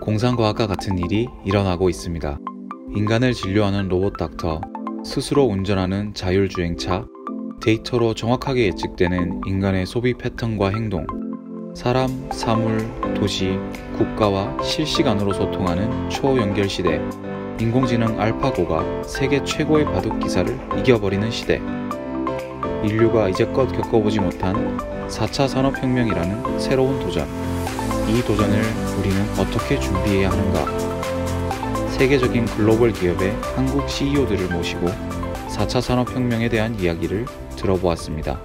공상과학과 같은 일이 일어나고 있습니다. 인간을 진료하는 로봇 닥터, 스스로 운전하는 자율주행차, 데이터로 정확하게 예측되는 인간의 소비 패턴과 행동, 사람, 사물, 도시, 국가와 실시간으로 소통하는 초연결 시대, 인공지능 알파고가 세계 최고의 바둑 기사를 이겨버리는 시대, 인류가 이제껏 겪어보지 못한 4차 산업혁명이라는 새로운 도전. 이 도전을 우리는 어떻게 준비해야 하는가? 세계적인 글로벌 기업의 한국 CEO들을 모시고 4차 산업혁명에 대한 이야기를 들어보았습니다.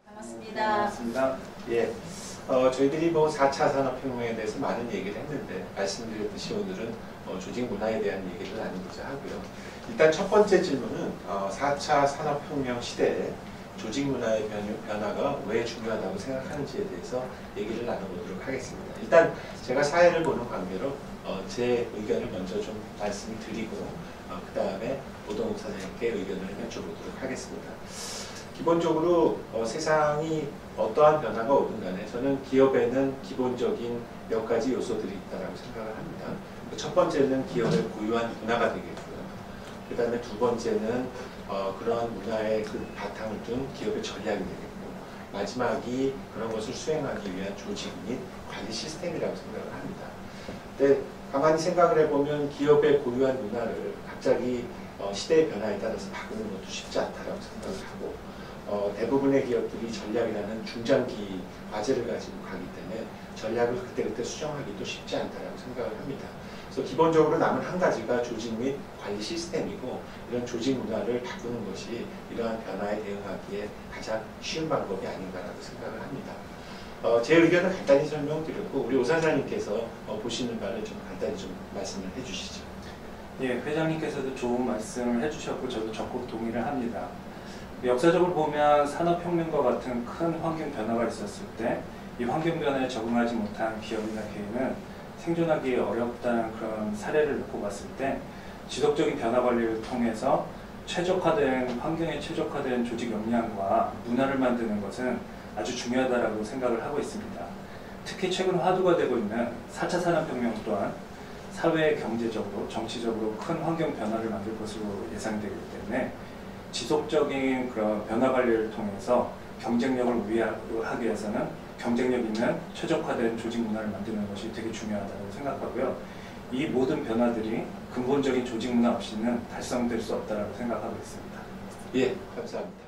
반갑습니다. 예, 저희들이 4차 산업혁명에 대해서 많은 얘기를 했는데 말씀드렸듯이 오늘은 조직 문화에 대한 얘기를 나누고자 하고요. 일단 첫 번째 질문은 4차 산업혁명 시대에 조직 문화의 변화가 왜 중요하다고 생각하는지에 대해서 얘기를 나눠보도록 하겠습니다. 일단 제가 사회를 보는 관계로 제 의견을 먼저 좀 말씀을 드리고 그 다음에 오동욱 사장님께 의견을 여쭤보도록 하겠습니다. 기본적으로 세상이 어떠한 변화가 오든 간에 저는 기업에는 기본적인 몇 가지 요소들이 있다고 생각을 합니다. 첫 번째는 기업의 고유한 문화가 되겠고요. 그 다음에 두 번째는 그러한 문화의 그 바탕을 둔 기업의 전략이 되겠고, 마지막이 그런 것을 수행하기 위한 조직 및 관리 시스템이라고 생각을 합니다. 근데 가만히 생각을 해보면 기업의 고유한 문화를 갑자기 시대의 변화에 따라서 바꾸는 것도 쉽지 않다고 생각을 하고, 대부분의 기업들이 전략이라는 중장기 과제를 가지고 가기 때문에 전략을 그때그때 수정하기도 쉽지 않다고 생각을 합니다. 그래서 기본적으로 남은 한 가지가 조직 및 관리 시스템이고, 이런 조직 문화를 바꾸는 것이 이러한 변화에 대응하기에 가장 쉬운 방법이 아닌가라고 생각을 합니다. 제 의견을 간단히 설명드렸고, 우리 오 사장님께서 보시는 바를 좀 간단히 좀 말씀을 해주시죠. 예, 회장님께서도 좋은 말씀을 해주셨고 저도 적극 동의를 합니다. 역사적으로 보면 산업혁명과 같은 큰 환경 변화가 있었을 때 이 환경 변화에 적응하지 못한 기업이나 개인은 생존하기 어렵다는 그런 사례를 놓고 봤을 때 지속적인 변화 관리를 통해서 환경에 최적화된 조직 역량과 문화를 만드는 것은 아주 중요하다고 생각을 하고 있습니다. 특히 최근 화두가 되고 있는 4차 산업혁명 또한 사회, 경제적으로, 정치적으로 큰 환경 변화를 만들 것으로 예상되기 때문에 지속적인 그런 변화 관리를 통해서 경쟁력을 우위하기 위해서는 경쟁력 있는 최적화된 조직 문화를 만드는 것이 되게 중요하다고 생각하고요. 이 모든 변화들이 근본적인 조직 문화 없이는 달성될 수 없다고 생각하고 있습니다. 예, 감사합니다.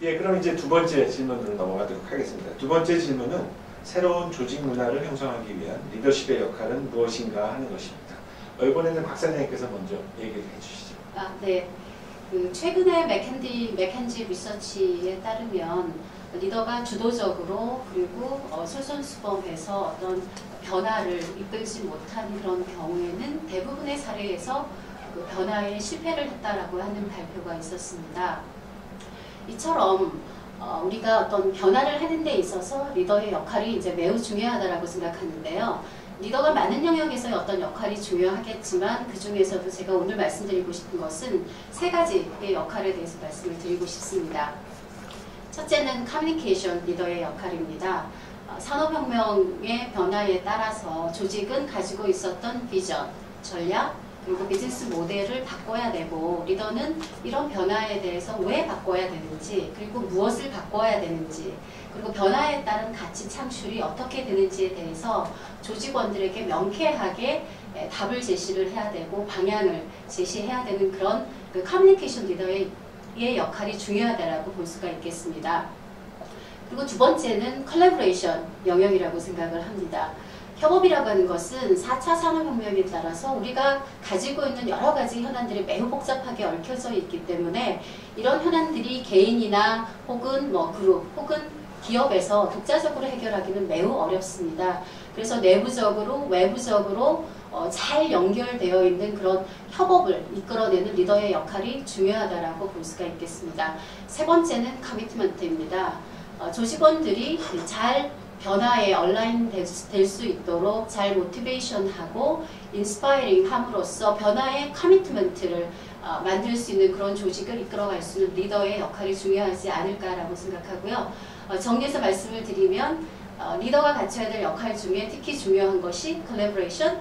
예, 그럼 이제 두 번째 질문으로 넘어가도록 하겠습니다. 두 번째 질문은 새로운 조직 문화를 형성하기 위한 리더십의 역할은 무엇인가 하는 것입니다. 이번에는 박 사장님께서 먼저 얘기를 해주시죠. 네. 최근에 맥켄지 리서치에 따르면 리더가 주도적으로 그리고 솔선수범해서 어떤 변화를 이끌지 못한 그런 경우에는 대부분의 사례에서 그 변화에 실패를 했다라고 하는 발표가 있었습니다. 이처럼 우리가 어떤 변화를 하는 데 있어서 리더의 역할이 이제 매우 중요하다고 생각하는데요. 리더가 많은 영역에서의 어떤 역할이 중요하겠지만 그 중에서도 제가 오늘 말씀드리고 싶은 것은 세 가지의 역할에 대해서 말씀을 드리고 싶습니다. 첫째는 커뮤니케이션 리더의 역할입니다. 산업혁명의 변화에 따라서 조직은 가지고 있었던 비전, 전략, 그리고 비즈니스 모델을 바꿔야 되고, 리더는 이런 변화에 대해서 왜 바꿔야 되는지, 그리고 무엇을 바꿔야 되는지, 그리고 변화에 따른 가치 창출이 어떻게 되는지에 대해서 조직원들에게 명쾌하게 답을 제시를 해야 되고 방향을 제시해야 되는 그런 커뮤니케이션 리더의 역할이 중요하다고 볼 수가 있겠습니다. 그리고 두 번째는 컬래버레이션 영역이라고 생각을 합니다. 협업이라고 하는 것은 4차 산업혁명에 따라서 우리가 가지고 있는 여러 가지 현안들이 매우 복잡하게 얽혀져 있기 때문에 이런 현안들이 개인이나 혹은 그룹 혹은 기업에서 독자적으로 해결하기는 매우 어렵습니다. 그래서 내부적으로 외부적으로 잘 연결되어 있는 그런 협업을 이끌어내는 리더의 역할이 중요하다고 볼 수가 있겠습니다. 세 번째는 커미트먼트입니다. 조직원들이 잘 변화에 얼라인 될 수 있도록 잘 모티베이션하고 인스파이링 함으로써 변화의 커미트먼트를 만들 수 있는 그런 조직을 이끌어갈 수 있는 리더의 역할이 중요하지 않을까라고 생각하고요. 정리해서 말씀을 드리면 리더가 갖춰야 될 역할 중에 특히 중요한 것이 collaboration,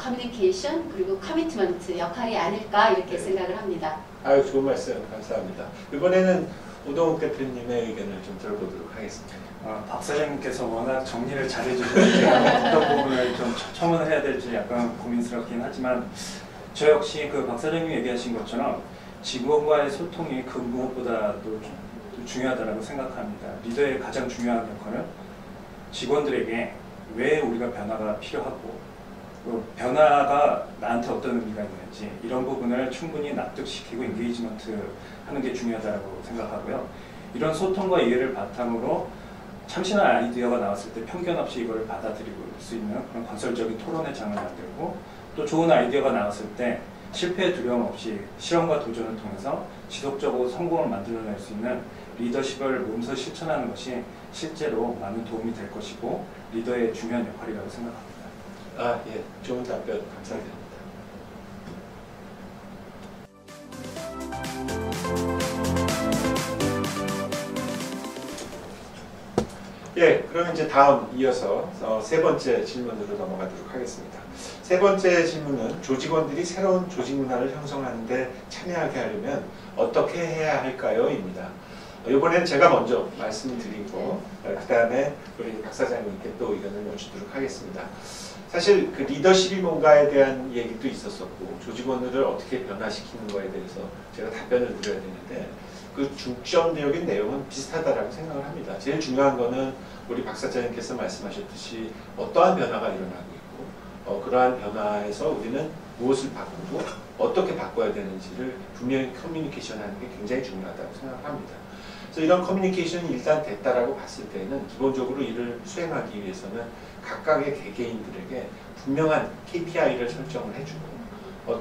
communication 그리고 commitment 역할이 아닐까 이렇게 생각을 합니다. 아유, 좋은 말씀 감사합니다. 이번에는 오동욱 대표님의 의견을 좀 들어보도록 하겠습니다. 박 사장님께서 워낙 정리를 잘해주셔서 어떤 부분을 좀 첨언을 해야 될지 약간 고민스럽긴 하지만 저 역시 그 박 사장님 얘기하신 것처럼 직원과의 소통이 그 무엇보다도 중요하다고 생각합니다. 리더의 가장 중요한 역할은 직원들에게 왜 우리가 변화가 필요하고 변화가 나한테 어떤 의미가 있는지 이런 부분을 충분히 납득시키고 인게이지먼트 하는 게 중요하다고 생각하고요. 이런 소통과 이해를 바탕으로 참신한 아이디어가 나왔을 때 편견 없이 이걸 받아들일 수 있는 그런 건설적인 토론의 장을 만들고 또 좋은 아이디어가 나왔을 때 실패의 두려움 없이 실험과 도전을 통해서 지속적으로 성공을 만들어낼 수 있는 리더십을 몸소 실천하는 것이 실제로 많은 도움이 될 것이고 리더의 중요한 역할이라고 생각합니다. 예, 좋은 답변 감사드립니다. 예, 그러면 이제 다음 이어서 세 번째 질문으로 넘어가도록 하겠습니다. 세 번째 질문은 조직원들이 새로운 조직 문화를 형성하는 데 참여하게 하려면 어떻게 해야 할까요? 입니다. 이번에는 제가 먼저 말씀드리고 그 다음에 우리 박 사장님께 또 의견을 여쭈도록 하겠습니다. 사실 그 리더십이 뭔가에 대한 얘기도 있었었고 조직원들을 어떻게 변화시키는 거에 대해서 제가 답변을 드려야 되는데 그 중점적인 내용은 비슷하다라고 생각을 합니다. 제일 중요한 거는 우리 박 사장님께서 말씀하셨듯이 어떠한 변화가 일어나고 있고 그러한 변화에서 우리는 무엇을 바꾸고 어떻게 바꿔야 되는지를 분명히 커뮤니케이션하는 게 굉장히 중요하다고 생각합니다. 그래서 이런 커뮤니케이션이 일단 됐다라고 봤을 때는 기본적으로 이를 수행하기 위해서는 각각의 개개인들에게 분명한 KPI를 설정을 해주고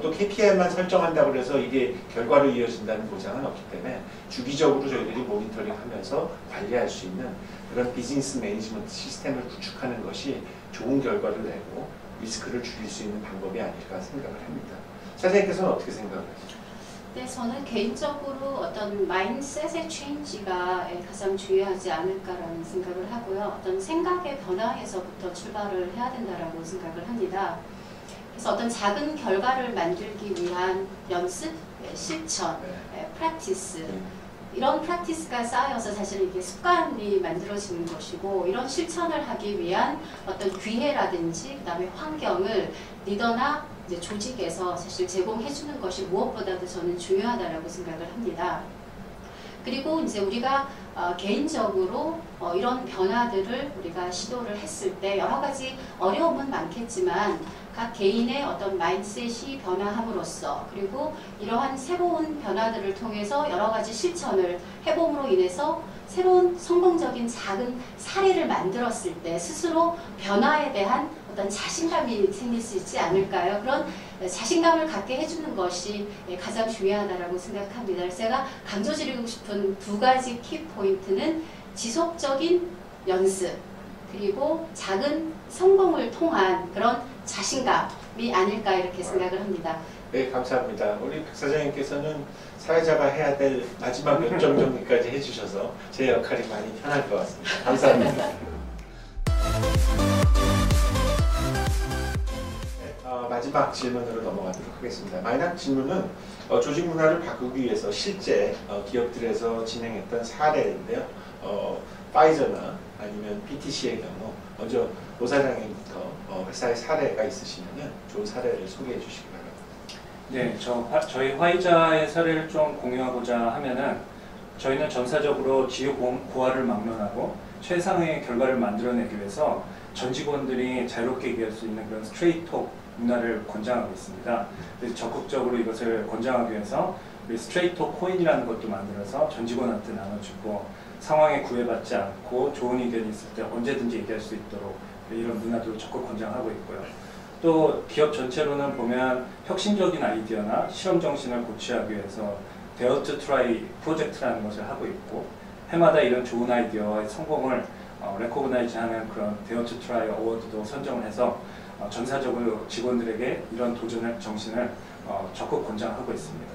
또 KPI만 설정한다고 해서 이게 결과로 이어진다는 보장은 없기 때문에 주기적으로 저희들이 모니터링하면서 관리할 수 있는 그런 비즈니스 매니지먼트 시스템을 구축하는 것이 좋은 결과를 내고 리스크를 줄일 수 있는 방법이 아닐까 생각을 합니다. 사장님께서는 어떻게 생각하시죠? 네, 저는 개인적으로 어떤 마인드셋의 체인지가 가장 중요하지 않을까라는 생각을 하고요. 어떤 생각의 변화에서부터 출발을 해야 된다라고 생각을 합니다. 그래서 어떤 작은 결과를 만들기 위한 연습, 실천, 프랙티스 이런 프랙티스가 쌓여서 사실 이게 습관이 만들어지는 것이고 이런 실천을 하기 위한 어떤 기회라든지 그다음에 환경을 리더나 이제 조직에서 사실 제공해 주는 것이 무엇보다도 저는 중요하다라고 생각을 합니다. 그리고 이제 우리가 개인적으로 이런 변화들을 우리가 시도를 했을 때 여러 가지 어려움은 많겠지만 각 개인의 어떤 마인드셋이 변화함으로써 그리고 이러한 새로운 변화들을 통해서 여러 가지 실천을 해봄으로 인해서 새로운 성공적인 작은 사례를 만들었을 때 스스로 변화에 대한 어떤 자신감이 생길 수 있지 않을까요? 그런 자신감을 갖게 해주는 것이 가장 중요하다고 생각합니다. 그래서 제가 강조드리고 싶은 두 가지 키포인트는 지속적인 연습 그리고 작은 성공을 통한 그런 자신감이 아닐까 이렇게 생각을 합니다. 네, 감사합니다. 우리 박 사장님께서는 사회자가 해야 될 마지막 요점 정리까지 해주셔서 제 역할이 많이 편할 것 같습니다. 감사합니다. 마지막 질문으로 넘어가도록 하겠습니다. 마지막 질문은 조직 문화를 바꾸기 위해서 실제 기업들에서 진행했던 사례인데요. 파이저나 아니면 PTC의 경우 먼저 오 사장님부터 회사의 사례가 있으시면 좋은 사례를 소개해 주시기 바랍니다. 네, 저희 화이자의 사례를 좀 공유하고자 하면은 저희는 전사적으로 지유 고하를 막론하고 최상의 결과를 만들어내기 위해서 전 직원들이 자유롭게 얘기할 수 있는 그런 스트레이트톡 문화를 권장하고 있습니다. 그래서 적극적으로 이것을 권장하기 위해서 우리 스트레이트톡 코인이라는 것도 만들어서 전 직원한테 나눠주고 상황에 구애받지 않고 좋은 의견이 있을 때 언제든지 얘기할 수 있도록 이런 문화도 적극 권장하고 있고요. 또 기업 전체로는 보면 혁신적인 아이디어나 실험 정신을 고취하기 위해서 Dare to Try 프로젝트라는 것을 하고 있고 해마다 이런 좋은 아이디어의 성공을 레코그나이즈하는 그런 Dare to Try 어워드도 선정을 해서 전사적으로 직원들에게 이런 도전의 정신을 적극 권장하고 있습니다.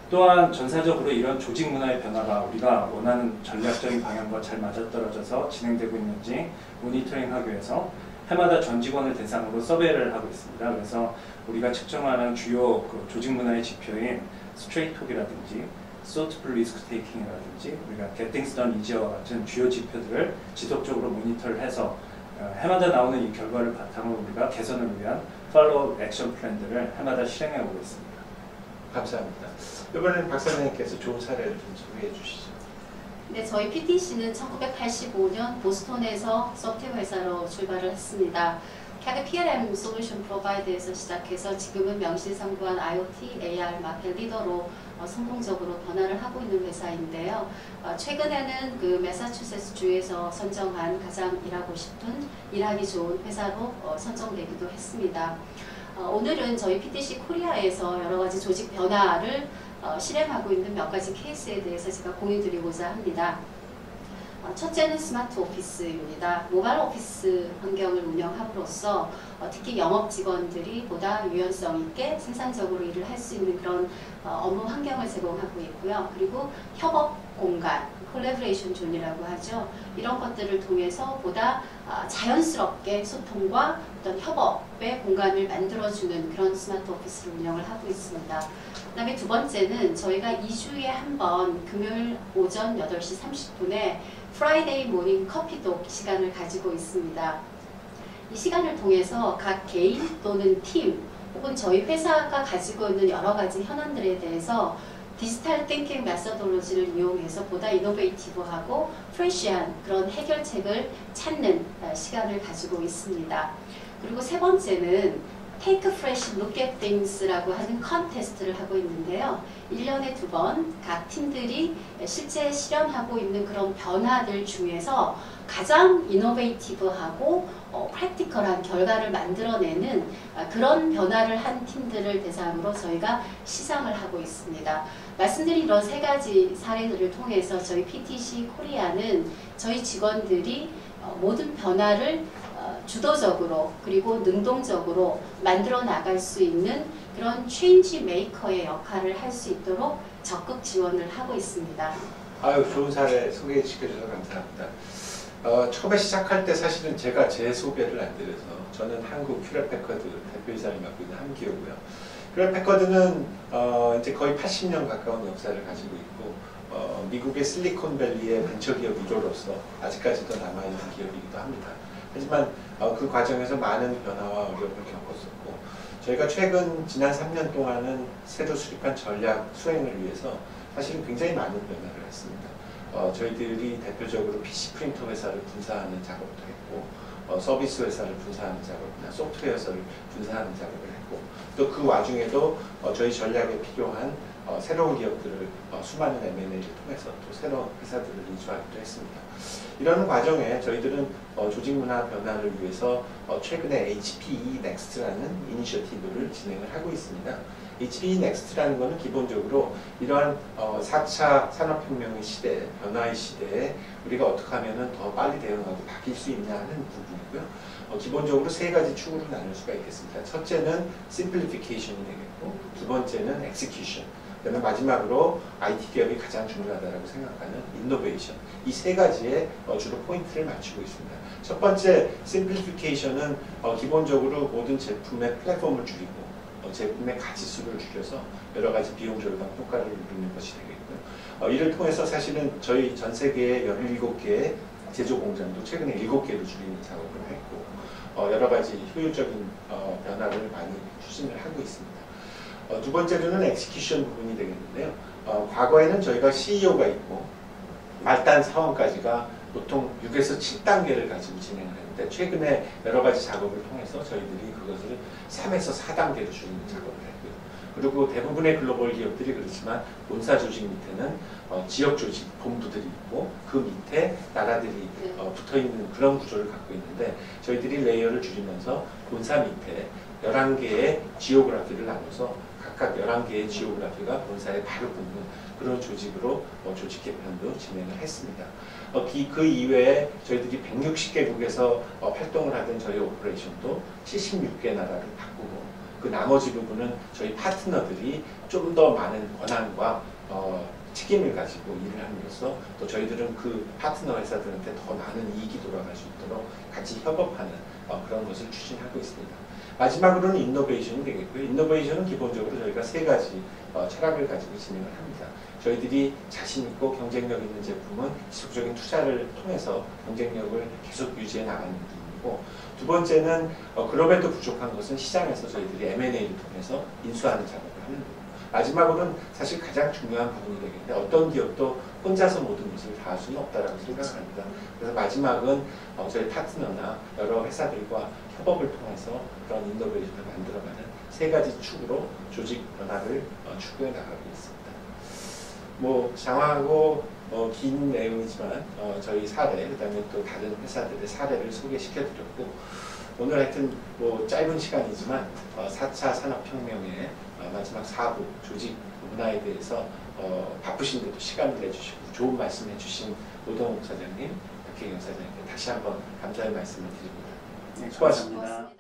또한 전사적으로 이런 조직 문화의 변화가 우리가 원하는 전략적인 방향과 잘 맞아떨어져서 진행되고 있는지 모니터링하기 위해서 해마다 전 직원을 대상으로 서베이를 하고 있습니다. 그래서 우리가 측정하는 주요 조직 문화의 지표인 스트레이트톡이라든지 소트풀 리스크 테이킹이라든지 우리가 Get Things Done Easier와 같은 주요 지표들을 지속적으로 모니터를 해서 해마다 나오는 이 결과를 바탕으로 우리가 개선을 위한 팔로우 액션 플랜들을 해마다 실행해 오고 있습니다. 감사합니다. 이번에는 박사님께서 좋은 사례를 좀 소개해 주시죠. 네, 저희 PTC는 1985년 보스턴에서 소프트웨어 회사로 출발을 했습니다. CAD PLM 솔루션 프로바이더에서 시작해서 지금은 명실상부한 IoT, AR 마켓 리더로 성공적으로 변화를 하고 있는 회사인데요. 최근에는 그 매사추세츠 주에서 선정한 가장 일하고 싶은, 일하기 좋은 회사로 선정되기도 했습니다. 오늘은 저희 PTC 코리아에서 여러 가지 조직 변화를 실행하고 있는 몇 가지 케이스에 대해서 제가 공유드리고자 합니다. 첫째는 스마트 오피스입니다. 모바일 오피스 환경을 운영함으로써 특히 영업 직원들이 보다 유연성 있게 생산적으로 일을 할 수 있는 그런 업무 환경을 제공하고 있고요. 그리고 협업 공간, 콜래보레이션 존이라고 하죠. 이런 것들을 통해서 보다 자연스럽게 소통과 어떤 협업의 공간을 만들어주는 그런 스마트 오피스를 운영을 하고 있습니다. 그 다음에 두 번째는 저희가 2주에 한 번 금요일 오전 8시 30분에 프라이데이 모닝 커피독 시간을 가지고 있습니다. 이 시간을 통해서 각 개인 또는 팀 혹은 저희 회사가 가지고 있는 여러 가지 현안들에 대해서 디지털 띵킹 메서돌로지를 이용해서 보다 이노베이티브하고 프레시한 그런 해결책을 찾는 시간을 가지고 있습니다. 그리고 세 번째는 Take a Fresh Look at Things라고 하는 컨테스트를 하고 있는데요. 1년에 2번 각 팀들이 실제 실현하고 있는 그런 변화들 중에서 가장 이노베이티브하고 프랙티컬한 결과를 만들어내는 그런 변화를 한 팀들을 대상으로 저희가 시상을 하고 있습니다. 말씀드린 이런 세 가지 사례들을 통해서 저희 PTC 코리아는 저희 직원들이 모든 변화를 주도적으로 그리고 능동적으로 만들어 나갈 수 있는 그런 체인지 메이커의 역할을 할 수 있도록 적극 지원을 하고 있습니다. 아유, 좋은 사례 소개해 주셔서 감사합니다. 처음에 시작할 때 사실은 제가 제 소개를 안 드려서 저는 한국 퓨렛패커드 대표이사를 맡고 있는 함기호고요. 퓨렛패커드는 이제 거의 80년 가까운 역사를 가지고 있고 미국의 실리콘밸리의 벤처기업 1호로서 아직까지도 남아있는 기업이기도 합니다. 하지만 그 과정에서 많은 변화와 어려움을 겪었었고 저희가 지난 3년 동안은 새로 수립한 전략 수행을 위해서 사실은 굉장히 많은 변화를 했습니다. 저희들이 대표적으로 PC 프린터 회사를 분사하는 작업도 했고 서비스 회사를 분사하는 작업이나 소프트웨어 회사를 분사하는 작업을 했고 또 그 와중에도 저희 전략에 필요한 새로운 기업들을 수많은 M&A를 통해서 또 새로운 회사들을 인수하기도 했습니다. 이런 과정에 저희들은 조직 문화 변화를 위해서 최근에 HPE Next라는 이니셔티브를 진행을 하고 있습니다. HPE Next라는 것은 기본적으로 이러한 4차 산업혁명의 시대, 변화의 시대에 우리가 어떻게 하면 더 빨리 대응하고 바뀔 수 있냐 하는 부분이고요. 기본적으로 세 가지 축으로 나눌 수가 있겠습니다. 첫째는 Simplification이 되겠고 두 번째는 Execution, 그다음에 마지막으로 IT 기업이 가장 중요하다고 생각하는 Innovation, 이 세 가지에 주로 포인트를 맞추고 있습니다. 첫 번째 Simplification은 기본적으로 모든 제품의 플랫폼을 줄이고 제품의 가지수를 줄여서 여러 가지 비용 절감 효과를 누리는 것이 되겠고요. 이를 통해서 사실은 저희 전 세계의 17개의 제조 공장도 최근에 7개로 줄이는 작업을 했고 여러 가지 효율적인 변화를 많이 추진을 하고 있습니다. 두 번째로는 엑스큐션 부분이 되겠는데요. 과거에는 저희가 CEO가 있고 말단 사원까지가 보통 6에서 7단계를 가지고 진행을 했는데 최근에 여러 가지 작업을 통해서 저희들이 그것을 3에서 4단계로 줄이는 작업을 했고요. 그리고 대부분의 글로벌 기업들이 그렇지만 본사 조직 밑에는 지역 조직, 본부들이 있고 그 밑에 나라들이 붙어있는 그런 구조를 갖고 있는데 저희들이 레이어를 줄이면서 본사 밑에 11개의 지오그래피를 나눠서 각각 11개의 지오그래피가 본사에 바로 붙는 그런 조직으로 조직 개편도 진행을 했습니다. 그 이외에 저희들이 160개국에서 활동을 하던 저희 오퍼레이션도 76개 나라를 바꾸고 그 나머지 부분은 저희 파트너들이 좀 더 많은 권한과 책임을 가지고 일을 함으로써 또 저희들은 그 파트너 회사들한테 더 많은 이익이 돌아갈 수 있도록 같이 협업하는 그런 것을 추진하고 있습니다. 마지막으로는 인노베이션이 되겠고요. 인노베이션은 기본적으로 저희가 세 가지 철학을 가지고 진행을 합니다. 저희들이 자신 있고 경쟁력 있는 제품은 지속적인 투자를 통해서 경쟁력을 계속 유지해 나가는 부분이고, 두 번째는 그럼에도 부족한 것은 시장에서 저희들이 M&A를 통해서 인수하는 작업을 하는 부분. 마지막으로는 사실 가장 중요한 부분이 되겠는데, 어떤 기업도 혼자서 모든 것을 다 할 수는 없다라고 생각합니다. 그래서 마지막은 저희 파트너나 여러 회사들과 협업을 통해서 그런 인노베이션을 만들어가는 세 가지 축으로 조직 변화를 추구해 나가고 있습니다. 뭐 장황하고 긴 내용이지만 저희 사례, 그다음에 또 다른 회사들의 사례를 소개시켜드렸고, 오늘 하여튼 뭐 짧은 시간이지만 4차 산업혁명의 마지막 4부 조직 문화에 대해서 바쁘신데도 시간을 내주시고 좋은 말씀 해주신 노동욱 사장님, 박혜경 사장님께 다시 한번 감사의 말씀을 드립니다. 네, 수고하셨습니다. 감사합니다.